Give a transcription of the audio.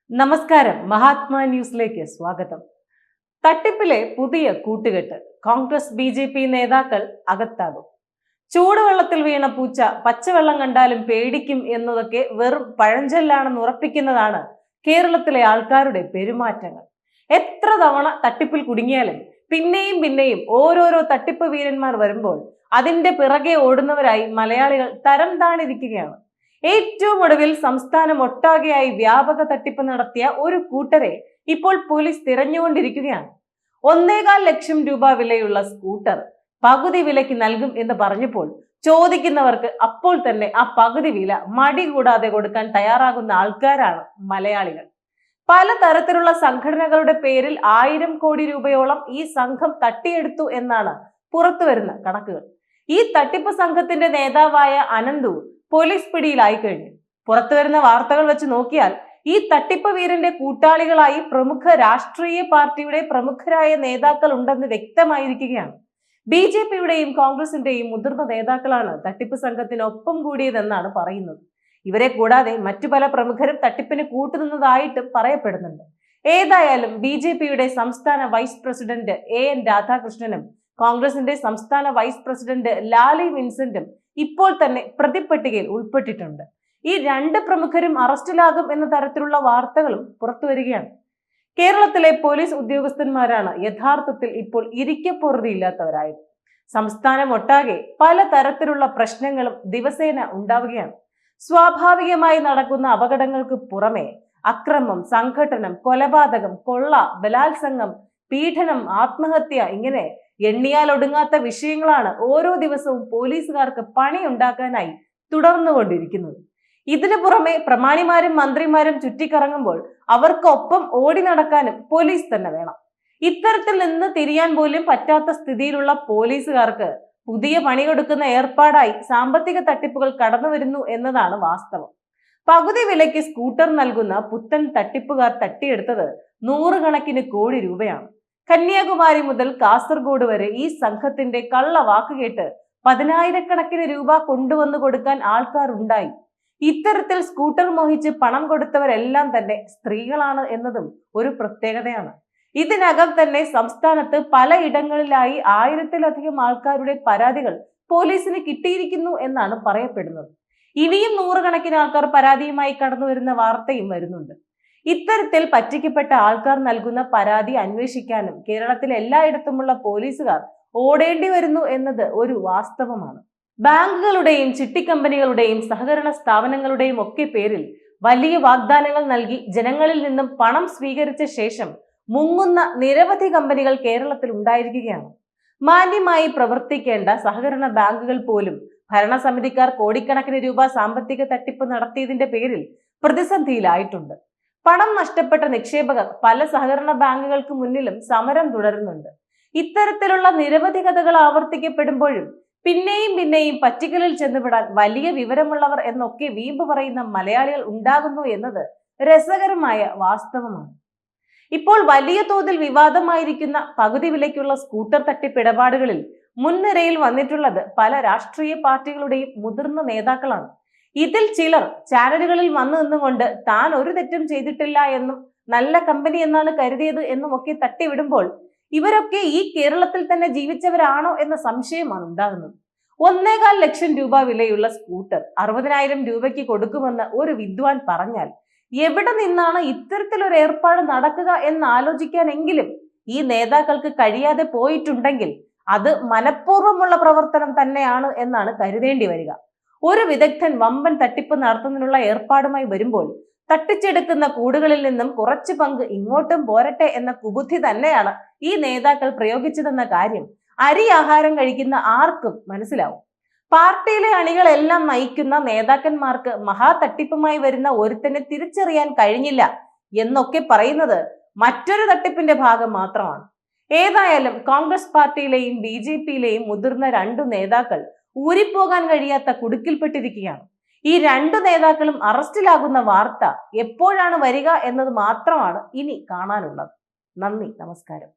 നമസ്കാരം, മഹാത്മാ ന്യൂസിലേക്ക് സ്വാഗതം. തട്ടിപ്പിലെ പുതിയ കൂട്ടുകെട്ട്. കോൺഗ്രസ് ബി.ജെ.പി. നേതാക്കൾ അകത്താകും. ചൂടുവെള്ളത്തിൽ വീണ പൂച്ച പച്ചവെള്ളം കണ്ടാലും പേടിക്കും എന്നതൊക്കെ വെറും പഴഞ്ചൊല്ലാണെന്ന് ഉറപ്പിക്കുന്നതാണ് കേരളത്തിലെ ആൾക്കാരുടെ പെരുമാറ്റങ്ങൾ. എത്ര തവണ തട്ടിപ്പിൽ കുടുങ്ങിയാലും പിന്നെയും പിന്നെയും ഓരോരോ തട്ടിപ്പ് വീരന്മാർ വരുമ്പോൾ അതിന്റെ പിറകെ ഓടുന്നവരായി മലയാളികൾ തരം താണിരിക്കുകയാണ്. ഏറ്റവും ഒടുവിൽ സംസ്ഥാനം ഒട്ടാകെയായി വ്യാപക തട്ടിപ്പ് നടത്തിയ ഒരു കൂട്ടരെ ഇപ്പോൾ പോലീസ് തിരഞ്ഞുകൊണ്ടിരിക്കുകയാണ്. 1.25 ലക്ഷം രൂപ വിലയുള്ള സ്കൂട്ടർ പകുതി വിലയ്ക്ക് നൽകും എന്ന് പറഞ്ഞപ്പോൾ ചോദിക്കുന്നവർക്ക് അപ്പോൾ തന്നെ ആ പകുതി വില മടി കൂടാതെ കൊടുക്കാൻ തയ്യാറാകുന്ന ആൾക്കാരാണ് മലയാളികൾ. പലതരത്തിലുള്ള സംഘടനകളുടെ പേരിൽ 1000 കോടി രൂപയോളം ഈ സംഘം തട്ടിയെടുത്തു എന്നാണ് പുറത്തുവരുന്ന കണക്കുകൾ. ഈ തട്ടിപ്പ് സംഘത്തിന്റെ നേതാവായ അനന്തു പോലീസ് പിടിയിലായി കഴിഞ്ഞു. പുറത്തുവരുന്ന വാർത്തകൾ വെച്ച് നോക്കിയാൽ ഈ തട്ടിപ്പ് വീരന്റെ കൂട്ടാളികളായി പ്രമുഖ രാഷ്ട്രീയ പാർട്ടിയുടെ പ്രമുഖരായ നേതാക്കൾ ഉണ്ടെന്ന് വ്യക്തമായിരിക്കുകയാണ്. ബി.ജെ.പിയുടെയും കോൺഗ്രസിന്റെയും മുതിർന്ന നേതാക്കളാണ് തട്ടിപ്പ് സംഘത്തിനൊപ്പം കൂടിയതെന്നാണ് പറയുന്നത്. ഇവരെ കൂടാതെ മറ്റു പല പ്രമുഖരും തട്ടിപ്പിന് കൂട്ടുനിന്നതായിട്ടും പറയപ്പെടുന്നുണ്ട്. ഏതായാലും ബി.ജെ.പിയുടെ സംസ്ഥാന വൈസ് പ്രസിഡന്റ് A.N. രാധാകൃഷ്ണനും കോൺഗ്രസിന്റെ സംസ്ഥാന വൈസ് പ്രസിഡന്റ് ലാലി വിൻസെന്റും ഇപ്പോൾ തന്നെ പ്രതിപ്പട്ടികയിൽ ഉൾപ്പെട്ടിട്ടുണ്ട്. ഈ രണ്ട് പ്രമുഖരും അറസ്റ്റിലാകും എന്ന തരത്തിലുള്ള വാർത്തകളും പുറത്തു വരികയാണ്. കേരളത്തിലെ പോലീസ് ഉദ്യോഗസ്ഥന്മാരാണ് യഥാർത്ഥത്തിൽ ഇപ്പോൾ ഇരിക്കപ്പൊറുതിയില്ലാത്തവരായത്. സംസ്ഥാനം ഒട്ടാകെ പലതരത്തിലുള്ള പ്രശ്നങ്ങളും ദിവസേന ഉണ്ടാവുകയാണ്. സ്വാഭാവികമായി നടക്കുന്ന അപകടങ്ങൾക്ക് പുറമെ അക്രമം, സംഘട്ടനം, കൊലപാതകം, കൊള്ള, ബലാത്സംഗം, പീഡനം, ആത്മഹത്യ, ഇങ്ങനെ എണ്ണിയാൽ ഒടുങ്ങാത്ത വിഷയങ്ങളാണ് ഓരോ ദിവസവും പോലീസുകാർക്ക് പണി ഉണ്ടാക്കാനായി തുടർന്നുകൊണ്ടിരിക്കുന്നത്. ഇതിനു പുറമെ പ്രമാണിമാരും മന്ത്രിമാരും ചുറ്റിക്കറങ്ങുമ്പോൾ അവർക്കൊപ്പം ഓടി നടക്കാനും പോലീസ് തന്നെ വേണം. ഇത്തരത്തിൽ നിന്ന് തിരിയാൻ പോലും പറ്റാത്ത സ്ഥിതിയിലുള്ള പോലീസുകാർക്ക് പുതിയ പണി കൊടുക്കുന്ന ഏർപ്പാടായി സാമ്പത്തിക തട്ടിപ്പുകൾ കടന്നു വരുന്നു എന്നതാണ് വാസ്തവം. പകുതി വിലയ്ക്ക് സ്കൂട്ടർ നൽകുന്ന പുത്തൻ തട്ടിപ്പുകാർ തട്ടിയെടുത്തത് 100 കണക്കിന് കോടി രൂപയാണ്. കന്യാകുമാരി മുതൽ കാസർഗോഡ് വരെ ഈ സംഘത്തിന്റെ കള്ള വാക്കുകേട്ട് 10,000 രൂപ കൊണ്ടുവന്നു കൊടുക്കാൻ ആൾക്കാർ ഉണ്ടായി. ഇത്തരത്തിൽ സ്കൂട്ടർ മോഹിച്ച് പണം കൊടുത്തവരെല്ലാം തന്നെ സ്ത്രീകളാണ് എന്നതും ഒരു പ്രത്യേകതയാണ്. ഇതിനകം തന്നെ സംസ്ഥാനത്ത് പലയിടങ്ങളിലായി 1000-ലധികം ആൾക്കാരുടെ പരാതികൾ പോലീസിന് കിട്ടിയിരിക്കുന്നു എന്നാണ് പറയപ്പെടുന്നത്. ഇനിയും 100 കണക്കിന് ആൾക്കാർ പരാതിയുമായി കടന്നു വരുന്ന വാർത്തയും വരുന്നുണ്ട്. ഇത്തരത്തിൽ പറ്റിക്കപ്പെട്ട ആൾക്കാർ നൽകുന്ന പരാതി അന്വേഷിക്കാനും കേരളത്തിൽ എല്ലായിടത്തുമുള്ള പോലീസുകാർ ഓടേണ്ടി വരുന്നു എന്നത് ഒരു വാസ്തവമാണ്. ബാങ്കുകളുടെയും ചിട്ടിക്കമ്പനികളുടെയും സഹകരണ സ്ഥാപനങ്ങളുടെയും ഒക്കെ പേരിൽ വലിയ വാഗ്ദാനങ്ങൾ നൽകി ജനങ്ങളിൽ നിന്നും പണം സ്വീകരിച്ച ശേഷം മുങ്ങുന്ന നിരവധി കമ്പനികൾ കേരളത്തിൽ ഉണ്ടായിരിക്കുകയാണ്. മാന്യമായി പ്രവർത്തിക്കേണ്ട സഹകരണ ബാങ്കുകൾ പോലും ഭരണസമിതിക്കാർ കോടിക്കണക്കിന് രൂപ സാമ്പത്തിക തട്ടിപ്പ് നടത്തിയതിന്റെ പേരിൽ പ്രതിസന്ധിയിലായിട്ടുണ്ട്. പണം നഷ്ടപ്പെട്ട നിക്ഷേപകർ പല സഹകരണ ബാങ്കുകൾക്ക് മുന്നിലും സമരം തുടരുന്നുണ്ട്. ഇത്തരത്തിലുള്ള നിരവധി കഥകൾ ആവർത്തിക്കപ്പെടുമ്പോഴും പിന്നെയും പിന്നെയും പറ്റിക്കലിൽ ചെന്നുവിടാൻ വലിയ വിവരമുള്ളവർ എന്നൊക്കെ വീമ്പ് പറയുന്ന മലയാളികൾ ഉണ്ടാകുന്നു എന്നത് രസകരമായ വാസ്തവമാണ്. ഇപ്പോൾ വലിയ തോതിൽ വിവാദമായിരിക്കുന്ന പകുതി വിലയ്ക്കുള്ള സ്കൂട്ടർ തട്ടിപ്പ് ഇടപാടുകളിൽ മുൻനിരയിൽ വന്നിട്ടുള്ളത് പല രാഷ്ട്രീയ പാർട്ടികളുടെയും മുതിർന്ന നേതാക്കളാണ്. ഇതിൽ ചിലർ ചാനലുകളിൽ വന്നു നിന്നുകൊണ്ട് താൻ ഒരു തെറ്റും ചെയ്തിട്ടില്ല എന്നും നല്ല കമ്പനി എന്നാണ് കരുതിയത് എന്നും ഒക്കെ തട്ടിവിടുമ്പോൾ ഇവരൊക്കെ ഈ കേരളത്തിൽ തന്നെ ജീവിച്ചവരാണോ എന്ന സംശയമാണ് ഉണ്ടാകുന്നത്. 1.25 ലക്ഷം രൂപ വിലയുള്ള സ്കൂട്ടർ 60,000 രൂപയ്ക്ക് കൊടുക്കുമെന്ന് ഒരു വിദ്വാൻ പറഞ്ഞാൽ എവിടെ നിന്നാണ് ഇത്തരത്തിലൊരു ഏർപ്പാട് നടക്കുക എന്ന് ആലോചിക്കാനെങ്കിലും ഈ നേതാക്കൾക്ക് കഴിയാതെ പോയിട്ടുണ്ടെങ്കിൽ അത് മനഃപൂർവ്വമുള്ള പ്രവർത്തനം തന്നെയാണ് എന്നാണ് കരുതേണ്ടി വരിക. ഒരു വിദഗ്ധൻ വമ്പൻ തട്ടിപ്പ് നടത്തുന്നതിനുള്ള ഏർപ്പാടുമായി വരുമ്പോൾ തട്ടിച്ചെടുക്കുന്ന കൂടുകളിൽ നിന്നും കുറച്ചു പങ്ക് ഇങ്ങോട്ടും പോരട്ടെ എന്ന കുബുദ്ധി തന്നെയാണ് ഈ നേതാക്കൾ പ്രയോഗിച്ചതെന്ന കാര്യം അരി ആഹാരം കഴിക്കുന്ന ആർക്കും മനസ്സിലാവും. പാർട്ടിയിലെ അണികളെല്ലാം നയിക്കുന്ന നേതാക്കന്മാർക്ക് മഹാ തട്ടിപ്പുമായി വരുന്ന ഒരുത്തനെ തിരിച്ചറിയാൻ കഴിഞ്ഞില്ല എന്നൊക്കെ പറയുന്നത് മറ്റൊരു തട്ടിപ്പിന്റെ ഭാഗം മാത്രമാണ്. ഏതായാലും കോൺഗ്രസ് പാർട്ടിയിലെയും ബി.ജെ.പിയിലെയും മുതിർന്ന 2 നേതാക്കൾ ഊരിപ്പോകാൻ കഴിയാത്ത കുടുക്കിൽപ്പെട്ടിരിക്കുകയാണ്. ഈ 2 നേതാക്കളും അറസ്റ്റിലാകുന്ന വാർത്ത എപ്പോഴാണ് വരിക എന്നത് മാത്രമാണ് ഇനി കാണാനുള്ളത്. നന്ദി, നമസ്കാരം.